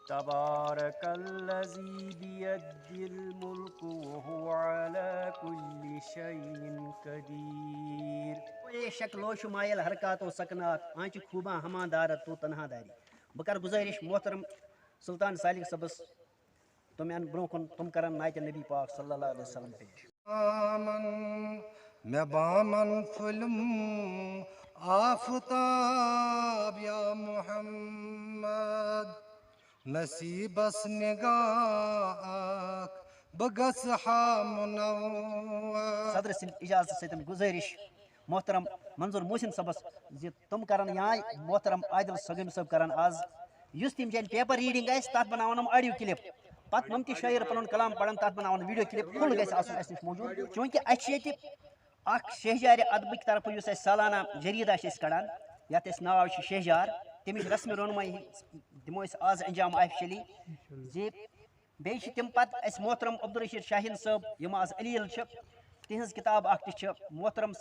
تبارك الذي بيده الملك وهو على كل شيء قدير. یہ شکل و شمائل حرکات و سکنات آنچ خوباں ہمان دارت تو تنہا داری بکر گزارش محترم سلطان سالک صبس تم ان برو کن تم کرن نایت نبی پاک صلی اللہ علیہ وسلم پیش آمن میں بامن فلم آفتاب یا محمد نصیبس نگاہ بگسحا منور. صدر سند اجازت ستن گزارش محترم منظور محسن صبس زی تم کرن یا محترم عادل سگم صاحب کرن آز یس تم جن پیپر ریڈنگ آس تات بناون آڈیو کلپ پتہ نم تی شاعر پنن کلام پڑھن تات بناون ویڈیو کلپ فل گژھِ آسُن اَسہِ نِش موجود چونکہ اَسہِ چھِ ییٚتہِ اکھ شہجار ادبٕکۍ طرفہٕ یُس اَسہِ سالانہ جریٖدا چھِ أسۍ کڑان یتھ أسۍ ناو چھِ شہجار تمِچ رسمِ رونمٲیی دِمو أسۍ آز انجام آفشلی زِ بیٚیہِ چھِ تمہِ پتہٕ اَسہِ محترم عبدالرشید شاہین صٲب یِم آز علیٖل چھِ تہنٛز کتاب اکھ تہِ چھِ محترم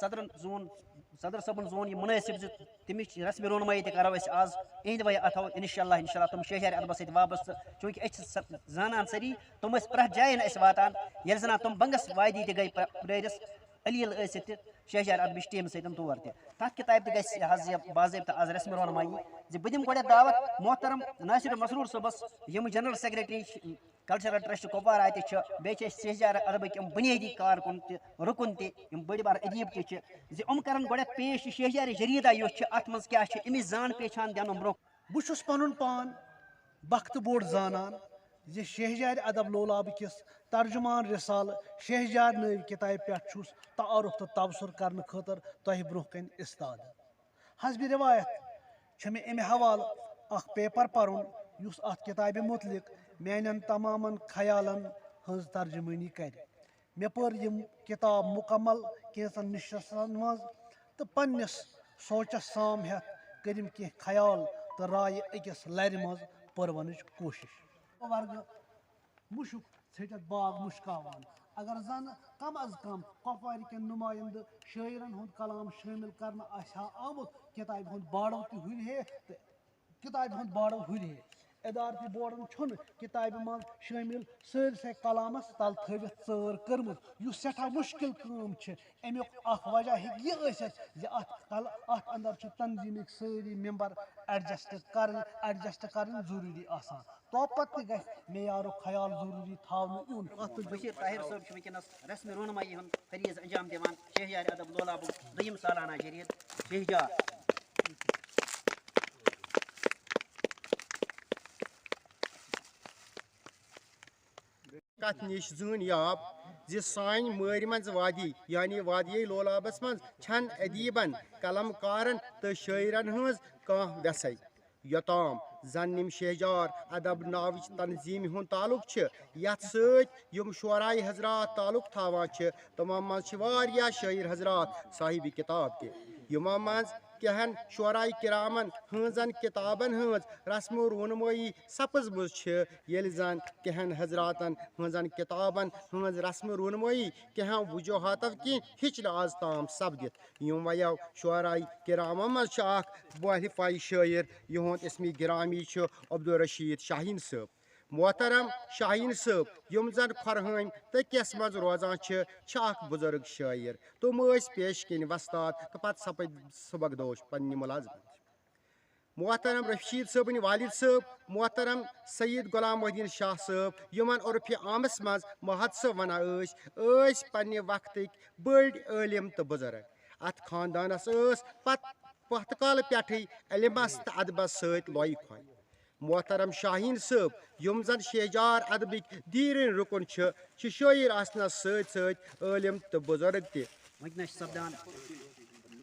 صدر صٲبن زون یہِ مُنٲسِب زِ تمِچ رسمِ رونمٲیی تہِ کرو أسۍ آز اِہنٛدِ وجہ اتھو انشاء اللہ تم شہجار ادبس سۭتۍ وابستہٕ چوٗنٛکہِ أسۍ چھِ زانان سٲری تم ٲسۍ پرٛٮ۪تھ جایہِ اَسہِ واتان ییٚلہِ زن تم بنگس وادی تہِ گٔے پرٲرِس علیٖل ٲسِتھ تہِ شہجار ادبٕچ ٹیٖمہِ سۭتۍ تور تہِ تتھ کِتابہِ تہِ گژھِ حظ یہِ باضٲبطہٕ آز رسمِ رونمٲیی زِ بہٕ دِمہٕ گۄڈٕنٮ۪تھ دعوت محترم ناصر مسرور صٲبس یِم general secretary cultural trust Kupwara تہِ چھِ بیٚیہِ چھِ أسۍ شہجار ادبٕکۍ یِم بُنیٲدی کارکُن تہِ رُکُن تہِ یِم بٔڑۍ بار ادیٖب تہِ چھِ زِ یِم کرن گۄڈٕنٮ۪تھ پیش یہِ شہجار جریٖدا یُس چھِ اتھ منٛز کیاہ چھِ امِچ زان پہچان دِنہٕ برونٛہہ بہٕ چھُس پنُن پان بختہٕ بوٚڑ زانان زِ شہجار ادب لولاب کِس ترجمان رسالہٕ شہجار نٲوۍ کِتابہِ پٮ۪ٹھ چھُس تعارُف تہٕ تبصُر کرنہٕ خٲطرٕ تۄہہِ برونٛہہ کَنہِ اِستاد حسبِ رِوایت چھِ مےٚ امہِ حوالہٕ اکھ پیپر پرُن یُس اتھ کِتابہِ مُتعلق میانٮ۪ن تمامن خیالن ہٕنٛز ترجمٲنی کرِ مےٚ پٔر یِم کِتاب مُکمل کینٛژن نِشستن منٛز تہٕ پننِس سونچس سام ہٮ۪تھ کٔرِم کینٛہہ خیال تہٕ رایہِ أکِس لرِ منٛز پٔرونٕچ کوٗشش ورگہٕ مُشُک ژھٔٹِتھ باغ مُشکاوان اگر زن کم از کم کۄپوارِ کٮ۪ن نُمٲیندٕ شٲعرن ہُنٛد کلام شٲمِل کرنہٕ آسہِ ہا آمُت کِتابہِ ہُنٛد باڑو تہِ ہُرِ ہے تہٕ کِتابہِ ہُنٛد باڑو ہُرِ ہے ادارتی بورڈن چھُنہٕ کِتابہِ منٛز شٲمِل سٲرسٕے کلامس تل تھٲوِتھ ژٲر کٔرمٕژ یُس سٮ۪ٹھاہ مُشکِل کٲم چھِ امیُک اکھ وجہ ہیٚکہِ یہِ ٲسِتھ زِ اتھ اندر چھِ تنظیٖمٕکۍ سٲری ممبر ایڈجسٹ کرٕنۍ ضروٗری آسان توپت تہِ گژھِ معیارُک خیال ضروٗری تھاونہٕ یُن بشیر طاہر صٲب چھُ وٕنکٮ۪نس رسمِ رونمٲیی ہُنٛد فریٖض انجام دِوان شہجار ادب لولابُک دوٚیِم سالانہ جریٖد شہجار کتھ نش زٲنۍ یاب زِ سانہِ مٲرِ منٛز وادی یعنی وادی لولابس منٛز چھنہٕ ادیٖبن قلم کارن تہٕ شٲعرن ہٕنٛز کانٛہہ ویسے یوٚتام زن یِم شہجار ادب ناوٕچ تنظیٖمہِ ہُنٛد تعلق چھِ یتھ سۭتۍ یِم شعراے حضرات تعلق تھاوان چھِ تِمو منٛز چھِ واریاہ شٲعر حضرات صاحبِ کِتاب تہِ یِمو منٛز کینٛہن شعراے کرامن ہٕنٛزن کِتابن ہٕنٛز رسم و رونمٲیی سپٕزمٕژ چھِ ییٚلہِ زن کینٛہن حضراتن ہٕنٛزن کِتابن ہٕنٛز رسم رونمٲیی کینٛہو وجوہاتو کِنۍ ہیٚچ نہٕ آز تام سپدِتھ یِمو شعراے کرامو منٛز چھُ اکھ بوالِفاے شٲعر یِہُنٛد اسمِ گرامی چھُ عبدالرشید شاہین صٲب محترم شاہین صٲب یِم زن کھۄرہٲمۍ تٔکِس منٛز روزان چھِ اکھ بُزرگ شٲعر تِم ٲسۍ پیش کِنۍ وستاد تہٕ پتہٕ سپٕدۍ سبکدوش پننہِ مُلازمت محترم رشید صٲبٕنۍ والد صٲب محترم سعید غلام محدیٖن شاہ صٲب یِمن عرفِ عامس منٛز مہدسہٕ ونان ٲسۍ پننہِ وقتٕکۍ بٔڑۍ عٲلِم تہٕ بُزرگ اتھ خاندانس ٲس پتہٕ کالہٕ پٮ۪ٹھٕے علمس تہٕ ادبس سۭتۍ لۄیہِ کھۄے محترم شاہین صٲب یِم زن شہجار ادبٕکۍ دیٖرِن رُکُن چھِ شٲعر آسنس سۭتۍ سۭتۍ عٲلِم تہٕ بُزرگ تہِ وٕنکٮ۪نس چھِ سپدان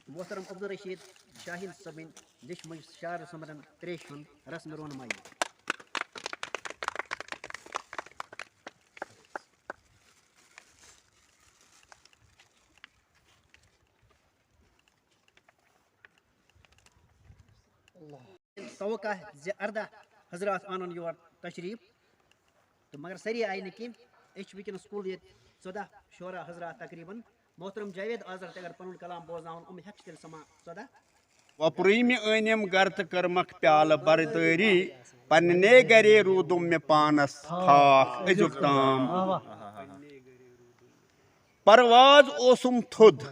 محترم عبدالرشید شاہین صٲبٕنۍ لیچھمٕژ شعر سمرن تریشہِ ہُنٛد رسمِ رونمٲیی توقع زِ 18 حضرات آنن یور تشریٖف تہٕ مگر سٲری آیہِ نہٕ کینٛہہ أسۍ چھِ وٕنکٮ۪نس کُل ییٚتہِ 14 شعرا حضرات تقریٖبن محترم جاوید آذر تہِ اگر پنُن کلام بوزناوُن یِم ہٮ۪کہِ تیٚلہِ سمان 14 وپرimi أنِم گر تہٕ کٔرمکھ پیالہٕ بردٲری پننے گرے روٗدُم مےٚ پانس تھاکھ أزیُک تام پرواز اوسُم تھوٚد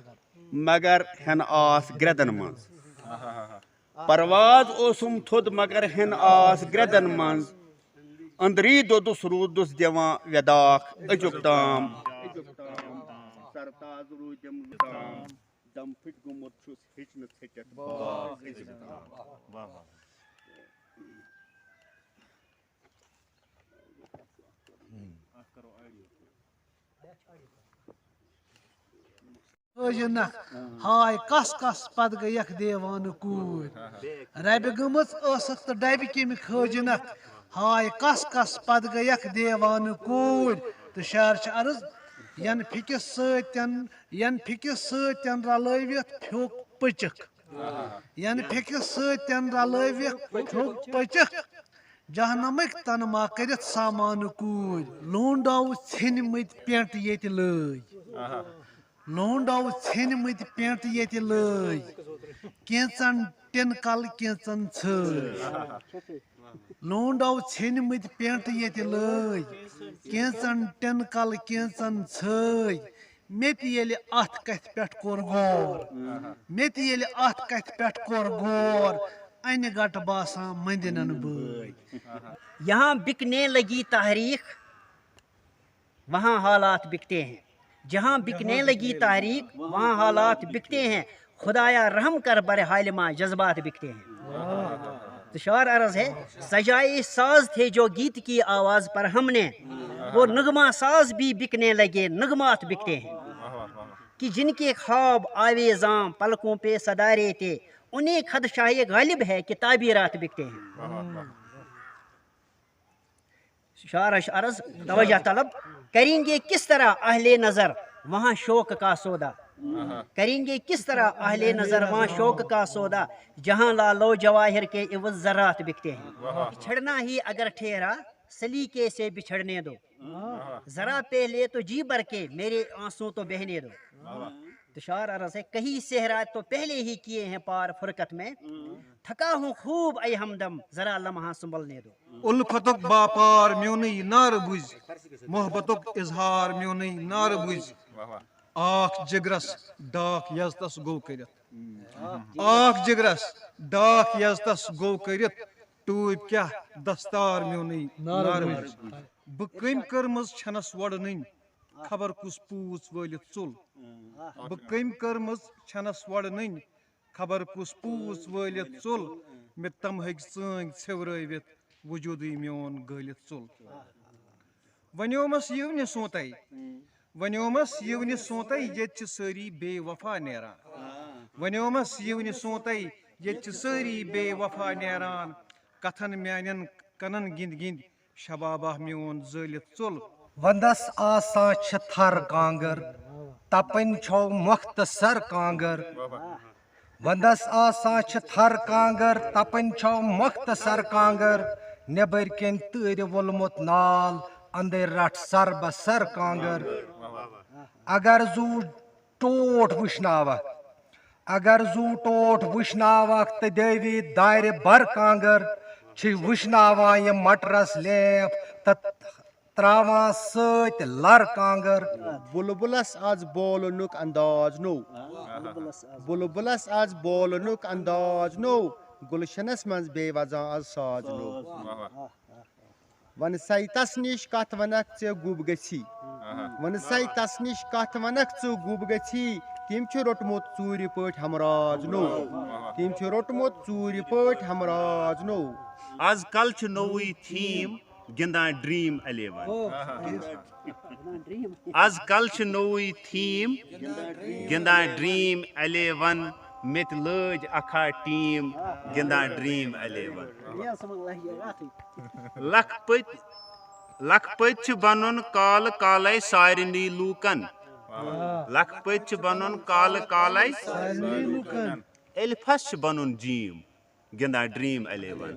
مگر ہٮ۪نہٕ آس گرٛٮ۪دن منٛز پرواز اوسُم تھوٚد مگر ہٮ۪نہٕ آس گرٛٮ۪دن منٛز أنٛدری دوٚدُس روٗدُس دِوان وٮ۪داکھ أزیُک تام سرتاز روٗدِم دم پھٕٹۍ گوٚمُت چھُس ہیٚچھنہٕ ژھٔٹِتھ نکھ ہاے کس کس پتہٕ گٔیکھ دیوانہٕ کوٗر ربہِ گٔمٕژ ٲسکھ تہٕ ڈبہِ کیٚمہِ کھٲجنکھ ہاے کس کس پتہٕ گٔیکھ دیوانہٕ کوٗر تہٕ شعر چھِ عرض ین پھِکِس سۭتۍ رلٲوِتھ پھیوٚک پٔچِکھ ین پھِکِس سۭتۍ رلٲوِتھ پھیوٚک پٔچِکھ جہنمٕکۍ تنہٕ کٔرِتھ سامانہٕ کوٗرۍ لونڈو ژھیٚنمٕتۍ پٮ۪نٛٹ ییٚتہِ لٲگۍ لونڈو ژھیٚنمٕتۍ پٮ۪نٛٹ ییٚتہِ لٲگۍ کینٛژن ٹِنکل کینٛژن ژھٲرۍ لونڈو ژھیٚنمٕتۍ پٮ۪نٛٹ ییٚتہِ لٲگۍ کینٛژن ٹِنکل کینٛژن ژھٲرۍ مےٚ تہِ ییٚلہِ اتھ کتھِ پٮ۪ٹھ کوٚر غور انہِ گٹہٕ باسان مندِنن بٲگۍ یہاں بکنے لگی تحریک وہاں حالات بکتے ہیں جہاں بکنے لگی تحریک وہاں حالات بکتے ہیں خدایا رحم کر برحالما جذبات بکتے ہیں تو شعر عرض ہے سجائے ساز تھے جو گیت کی آواز پر ہم نے وہ نغمہ ساز بھی بکنے لگے نغمات بکتے ہیں کہ جن کے خواب آویزاں پلکوں پہ صدارے تھے انہیں خدشہ غالب ہے کہ تعبیرات بکتے ہیں شعر عرض توجہ طلب کریں گے کس طرح اہل نظر وہاں شوق کا سودا کریں گے کس طرح اہل نظر وہاں شوق کا سودا جہاں لالو جواہر کے عوض زرات بکتے ہیں چھڑنا ہی اگر ٹھہرا سلیقے سے بچھڑنے دو ذرا پہلے تو جی بھر کے میرے آنسو تو بہنے دو تو شعر عرض ہے کہیں صحرا تو پہلے ہی کیے ہیں پار فرقت میں تھکا ہوں خوب اے ہمدم ذرا لمحہ سنبھلنے دو الفتک باپار میونی نار بُز محبتک اظہار میونی نار بُز آکھ جگرس ڈاک یزتس گو کرت آکھ جگرس ڈاک یزتس گو کرت ٹوٗپۍ کیٛاہ دستار میونی نار بُز بہٕ کٔمۍ کٔرمٕژ چھنس وۄڑنٕنۍ خبر کُس پوٗژ وٲلِتھ ژوٚل بہٕ کٔمۍ کٔرمٕژ چھنس وۄڑنٕنۍ خبر کُس پوٗژ وٲلِتھ ژوٚل مےٚ تم ہیٚکہِ ژٲنٛگۍ ژھیوٕرٲوِتھ وجوٗدٕے میون گٲلِتھ ژوٚل ونیومس یِونہِ سونٛتَے ونیومس یِونہِ سونٛتَے ییٚتہِ چھِ سٲری بے وفا نیران ونیومس یِونہِ سونٛتَے ییٚتہِ چھِ سٲری بے وفا نیران کتھن میانٮ۪ن کنن گِنٛدۍ گِنٛدۍ شبابہ میون زٲلِتھ ژوٚل ونٛدس آسان چھِ تھر کانٛگٕر تپٕنۍ چھو مۄختصر کانٛگٕر ونٛدس آسان چھِ تھر کانٛگٕر تپٕنۍ چھو مۄختصر کانٛگٕر نٮ۪بٕرۍ کِنۍ تۭرِ وولمُت نال أنٛدٕرۍ رٹھ سر بسر کانٛگٕر اگر زوٗ ٹوٹھ وٕشناوکھ اگر زوٗ ٹوٹھ وٕشناوکھ تہٕ دیوی دارِ بر کانٛگٕر چھِ وٕشناوان یہِ مٹرس لیپ تہٕ تراوان سۭتۍ لر کانٛگٕر بُلبُلس آز بولنُک انداز نوٚو بُلبُلس آز بولنُک انداز نوٚو گُلشنس منٛز بیٚیہِ وزان آز ساز نوٚو وۄنۍ سَے تس نِش کتھ ونکھ ژےٚ گُب گژھی وۄنۍ سَے تس نِش کتھ ونکھ ژٕ گُب گژھی تٔمۍ چھُ روٚٹمُت ژوٗرِ پٲٹھۍ ہمراز نوٚو تٔمۍ چھُ روٚٹمُت ژوٗرِ پٲٹھۍ ہمراز نوٚو آز کل چھُ نوٚوٕے تھیٖم گِنٛدان ڈریٖم 11 آز کل چھُ نوٚوٕے تھیٖم گِنٛدان ڈریٖم 11 مےٚ تہِ لٲج اکھا ٹیٖم گِنٛدان ڈریٖم 11 لکھ پٔتۍ چھُ بنُن کالہٕ کالے سارنٕے لوٗکن لکھ پٔتۍ چھُ بنُن کالہٕ کالے ایلفس چھُ بنُن جیٖم گِنٛدان ڈریٖم 11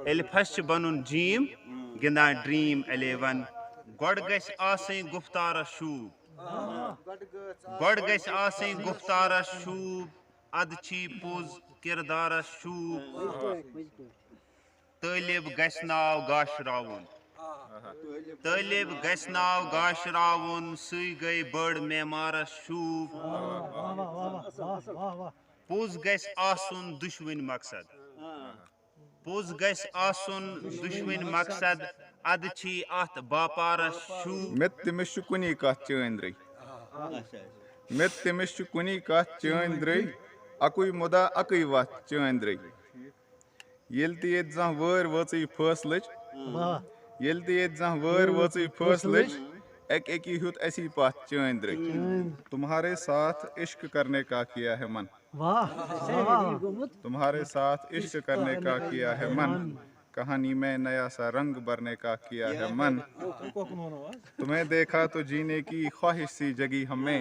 ایلفس چھُ بنُن جیٖم گِنٛدان ڈریٖم 11 گۄڈٕ گژھِ آسٕنۍ گُفتارس شوٗب گۄڈٕ گژھِ آسٕنۍ گُفتارس شوٗب ادچھی پوز کردارس شوب طالب گژھِ ناو گاشراوُن طالب گژھِ ناو گاشراوُن سُے گٔے بٔڑ معمارس شوٗب پوٚز گژھِ آسُن دُشوٕنۍ مقصد پوٚز گژھِ آسُن دُشوٕنۍ مقصد ادٕ چھی اتھ باپارس شوٗب مےٚ تٔمِس چھُ کُنی کتھ چٲنٛدرٕے مےٚ تٔمِس چھُ کُنی کتھ چٲنٛدرٕے اکُے مُدا اکٕے وتھ چٲنٛدرٕے ییٚلہِ تہِ ییٚتہِ زانٛہہ وٲرۍ وٲژٕے فٲصلٕچ ییٚلہِ تہِ ییٚتہِ زانٛہہ وٲرۍ وٲژٕے فٲصلٕچ اکہِ اکی ہیوٚت اسی پتھ چٲنٛدرٕے تمہارے ساتھ عشق کرنے کا کیا ہے من تمہارے ساتھ عشق کرنے کا کیا ہے من کہانی میں نیا سا رنگ بھرنے کا کیا ہے من تمہیں دیکھا تو جینے کی خواہش سی جگی ہمیں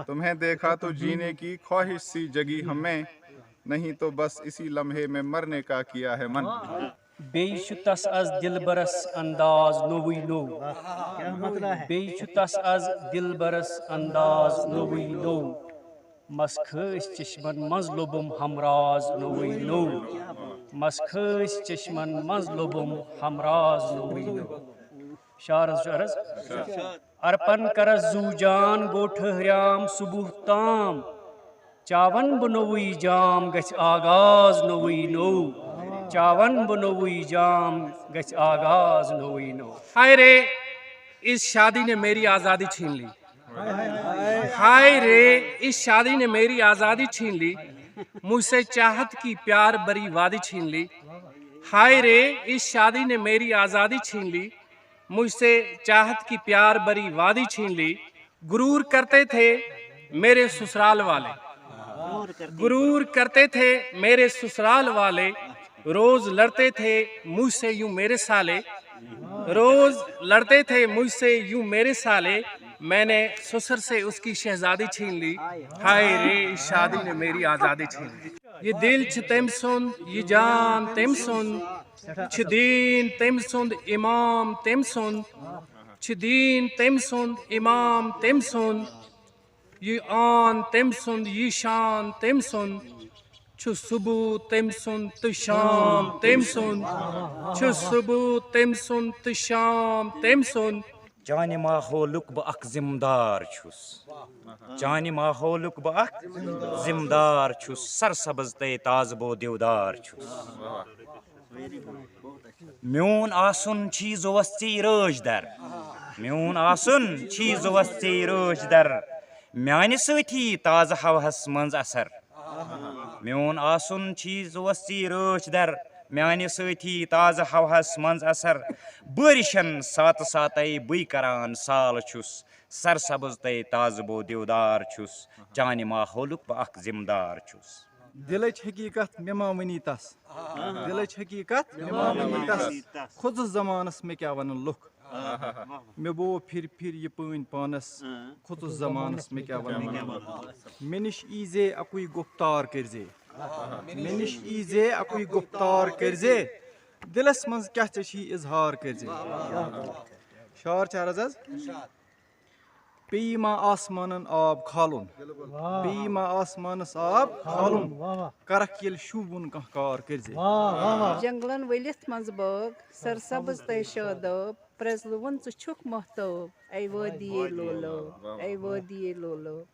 تمہیں دیکھا تو جینے کی خواہش سی جگی ہمیں نہیں تو بس اسی لمحے میں مرنے کا کیا ہے من بیٚیہِ چھُ تس آز دِلبرس انداز نوٚوُے نوٚو بیٚیہِ چھُ تس آز دِلبرس انداز نوٚوُے نوٚو مس کھٲسۍ چشمن منٛز لوٚبُم ہمراز نوٚوُے نوٚو مس کھٲسۍ چشمن منٛز لوٚبُم ہمراز نوٚوُے نوٚو شعرس چھُ عرض ارپن کرس زوٗ جان گوٚو ٹھہریام صبح تام چاون بہٕ نوٚوُے جام گژھِ آغاز نوٚوُے نوٚو چاون بہٕ نوٚوُے جام گژھِ آغاز نوٚوُے نوٚو ہائے رے اس شادی نے میری آزادی چھین لی ہائے رے اس شادی نے میری آزادی چھین لی مجھ سے چاہت کی پیار بری وادی چھین لی ہائے رے اس شادی نے میری آزادی چھین لی مجھ سے چاہت کی پیار بری وادی چھین لی غرور کرتے تھے میرے سسرال والے غرور کرتے تھے میرے سسرال والے روز لڑتے تھے مجھ سے یوں میرے سالے روز لڑتے تھے مجھ سے یوں میرے سالے میں نے سسر سے اس کی شہزادی چھین لی ہائے رے اس شادی نے میری آزادی چھین لی یہ دل چھ تم سند یہ جان تم سند چھ دین تم سند امام تم سند چھ دین تم سند امام تم سند یہ آن تم سند یہ شان تم سند چھ صبح تم سند تو شام تم سند چھ صبح تم سند تو شام تم سند چانہ ماحولک بہ اخ ذمہ دار چھس چانہ ماحولک بہ اخ ذمہ دار چھس سرسبز تے تازہ بو دیودار چھس میون آسن چھی زوس ژے رٲچھ در میون آسن چھی زوس ژے رٲچھ در میانہ سۭتی تازہ ہوہس منز اثر میون آسن چھی زوس ژے رٲچھ در میانہ سۭتی تازہ ہوہس منز اثر بٲرشن ساتہٕ ساتَے بٕے کران سال چھُس سرسبز تے تازہ بو دیودار چھُس چانہ ماحولک بہ اخ ذمہ دار چھُس دلچ حقیقت مےٚ ما ؤنی تس دلچ حقیقت مےٚ ما ؤنی تس کھوٚژُس زمانس مےٚ کیٛاہ وَنن لُکھ مےٚ بوو پھِرِ پھِرِ یہِ پٲنۍ پانس کھوٚژُس زمانس مےٚ کیٛاہ وَنن مےٚ نِش ایٖزے اکُے گُفتار کٔرزے مےٚ نِش ایٖزے اکُے گُفتار کٔرزے دلس منٛز کیٛاہ ژےٚ چھی اظہار کٔرزے شعر چھِ عرض حظ پیٚیہِ ما آسمانن آب کھالُن پیٚیہِ ما آسمانس آب کھالُن کرکھ ییٚلہِ شوٗبوُن کانٛہہ کار کٔرزے جنگلن ؤلِتھ منٛز باغ سرسبز تے شاداب پرٛزلوُن ژٕ چھُکھ محتاب اے وادیے لولاب اے وادیے لولاب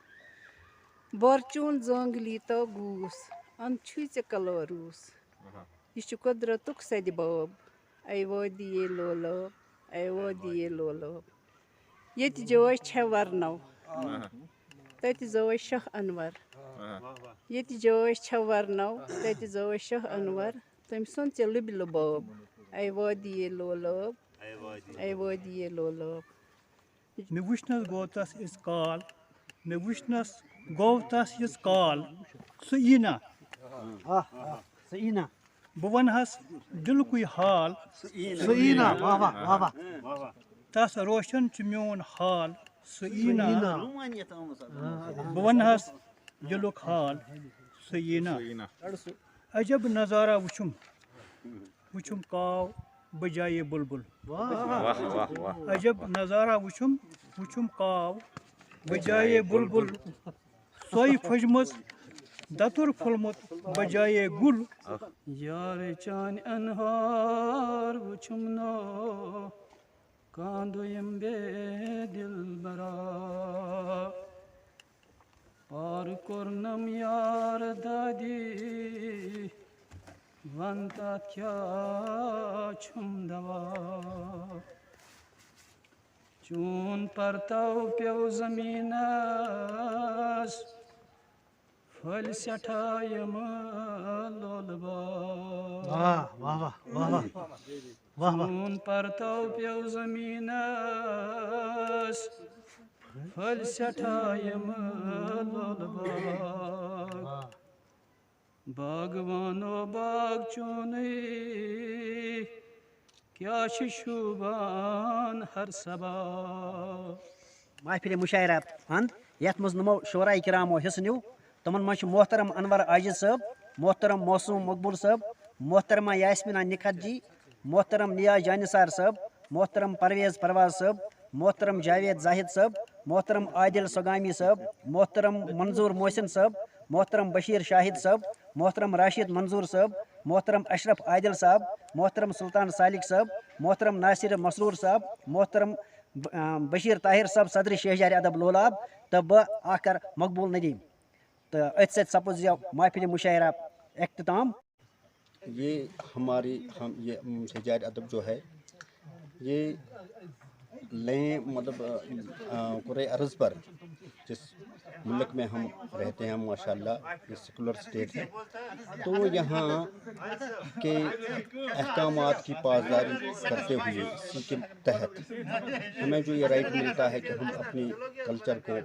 بورچوٗن زانٛگلی تو گوٗس اند چھُے ژےٚ کلاروٗس یہ چھُ قۄدرتُک سدِ باب اے وادیے لولاب اے وادیے لولاب ییٚتہِ جاے چھےٚ ورنو تتہِ زاے شاہ انور ییٚتہِ جاے چھےٚ ورنو تتہِ زاے شاہ انور تٔمۍ سُنٛد ژےٚ لُبہِ لُباب اے وادیے لولاب اے وادیے لولاب مےٚ وٕچھنس گوٚو تس یِژھ کال مےٚ وٕچھنس گوٚو تس یِژھ کال سُہ یی نہ سُہ یی نہ بہٕ ونہس دِلکُے حال سُہ یی نہ واہ واہ واہ واہ تس روشن چھُ میون حال سُہ یی نہ بہٕ ونہس دِلُک حال سُہ یی نہ عجب نظارہ وٕچھُم کاو بجایے بُلبُل عجب نظارہ وٕچھُم کاو بجایے بُلبُل سۄے پھٔجمٕژ دتر پھولمت بجائے گل یار چان انہار وچھم نو کاندویم بے دل برا پار کورنم یار دادی ونتا کیا چھم دوا چون پرتو پیو زمینس پھل سٹھایم لولبا چون پرتو پیو زمینس پھل سٹھایم لولبا باغوانو باغ چونی کیا شوبان ہر صبا محفل مشاعرہ اند یتھ مز نمو شعراء کرامو حصہ نیو تمن مجھ محترم انور عاجز صاحب، محترم موسوم مقبول صاحب، محترمہ یاسمینہ نکھت جی، محترم نیاز جانثار صاحب، محترم پرویز پرواز صاحب، محترم جاوید زاہد صاحب، محترم عادل سگامی صاحب، محترم منظور محسن صاحب، محترم بشیر شاہد صاحب، محترم راشد منظور صاحب، محترم اشرف عادل صاحب، محترم سلطان سالک صاحب، محترم ناصر مسرور صاحب، محترم بشیر طاہر صاحب صدر شہجار ادب لولاب تو آخر مقبول ندیم تو ات سپز یہ محفل مشاعرہ اختتام. یہ ہماری یہ شہجار ادب جو ہے یہ لیں مطلب قرۂ ارض پر جس ملک میں ہم رہتے ہیں ماشاءاللہ یہ سیکولر اسٹیٹ ہے تو یہاں کے احکامات کی پاسداری کرتے ہوئے اسی کے تحت ہمیں جو یہ رائٹ ملتا ہے کہ ہم اپنی کلچر کو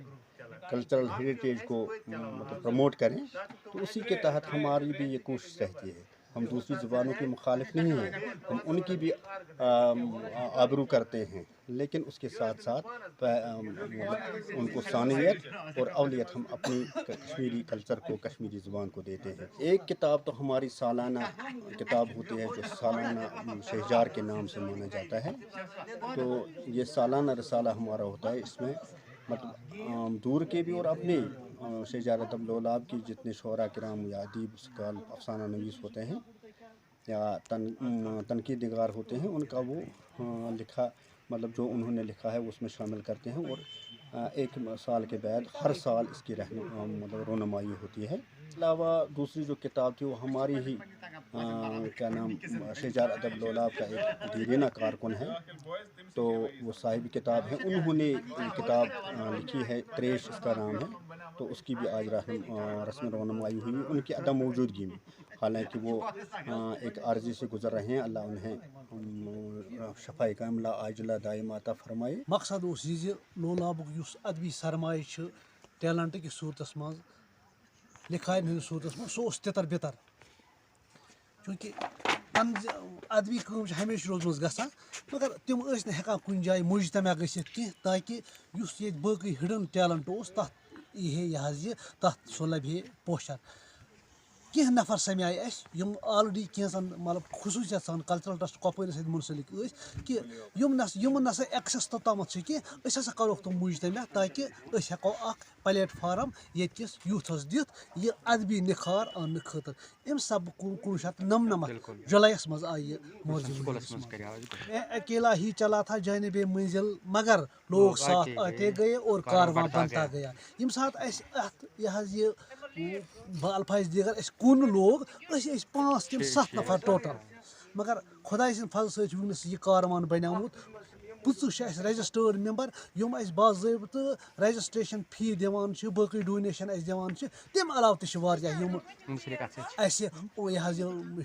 کلچرل ہیریٹیج کو مطلب پروموٹ کریں تو اسی کے تحت ہماری بھی یہ کوشش رہتی ہے. ہم دوسری زبانوں کے مخالف نہیں ہیں، ہم ان کی بھی آبرو کرتے ہیں لیکن اس کے ساتھ ساتھ ان کو ثانویت اور اولیت ہم اپنی کشمیری کلچر کو کشمیری زبان کو دیتے ہیں. ایک کتاب تو ہماری سالانہ کتاب ہوتی ہے جو سالانہ شہجار کے نام سے مانا جاتا ہے تو یہ سالانہ رسالہ ہمارا ہوتا ہے. اس میں مطلب دور کے بھی اور اپنے شہجار ادب لولاب کی جتنے شعراء کرام یا ادیب سکال افسانہ نویس ہوتے ہیں یا تنقید نگار ہوتے ہیں ان کا وہ لکھا مطلب جو انہوں نے لکھا ہے اس میں شامل کرتے ہیں اور ایک سال کے بعد ہر سال اس کی مطلب رونمائی ہوتی ہے. اس کے علاوہ دوسری جو کتاب تھی وہ ہماری ہی کیا نام شہجار ادب لولاب کا ایک دیرینہ کارکن ہے تو وہ صاحب کتاب ہیں، انہوں نے یہ کتاب لکھی ہے تریش اس کا نام ہے تو اس کی بھی آج رسم رونمائی ہوئی ان کی عدم موجودگی میں، حالانکہ وہ ایک عارضی سے گزر رہے ہیں. اللہ انہیں شفاء کاملہ عاجلہ دائمہ عطا فرمائے. مقصد اس یہ لولاب اس ادبی سرمایہ ٹیلنٹ کی صورتس مز لکھائن ہند صورتس مز سہ تتر بتر چونکہ ادبی کام ہمیشہ روزمز گژھان مگر تم ہیکان کن جائے مجتمع گژھتھ کی تاکہ اس یہ باقی ہڈن ٹیلنٹ اس تر یہ تر سہ لبہ پوشر. کی نفر سمائے یم آلریڈی کینژن مطلب خصوصیت سان کلچرل ٹرسٹ کپوٲرِس سۭتۍ منسلک کہ یم نسا ایکسس توٚتامَتھ چھِ کینٛہہ أسۍ ہسا کروکھ تِم مجتمع تاکہ أسۍ ہیٚکو اکھ پلیٹ فارم ییٚتہِ کِس یوٗتھس دِتھ یہ ادبی نکھار اننہٕ خٲطرٕ. اَمہِ سبہٕ 1999 جُلایَس منٛز آیہِ یہِ موضوٗع. میں اکیلا ہی چلا تھا جانب منزل مگر لوگ ساتھ آتے گئے اور کارواں بنتا گیا. یم سات اَسہِ اتھ یہ الفاظ دیگر کن لوگ 5 تم 7 نفر ٹوٹل مگر خداے سٕنٛدِ فضلہٕ سۭتۍ چھُ وٕنکیٚنس یہ کاروان بنیومُت 25 رجسٹٲرڈ ممبر یم باضٲبطہٕ رجسٹریشن فی دِوان چھِ باقٕے ڈونیشن دِوان چھِ. تمہِ علاوٕ تہِ چھِ واریاہ یم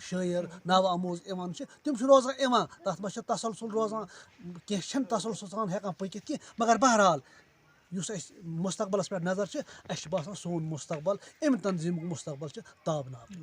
شٲعر نو آموز یِوان چھِ تِم چھِ روزان یِوان تتھ منٛز چھِ تسلسل روزان کینٛہہ چھِنہٕ تسلسل سان ہٮ۪کان پٔکِتھ کینٛہہ مگر بہرحال یُس اَسہِ مستقبلس پٮ۪ٹھ نظر چھِ اَسہِ چھُ باسان سون مستقبل امہِ تنظیٖمُک مستقبل چھُ تابناک.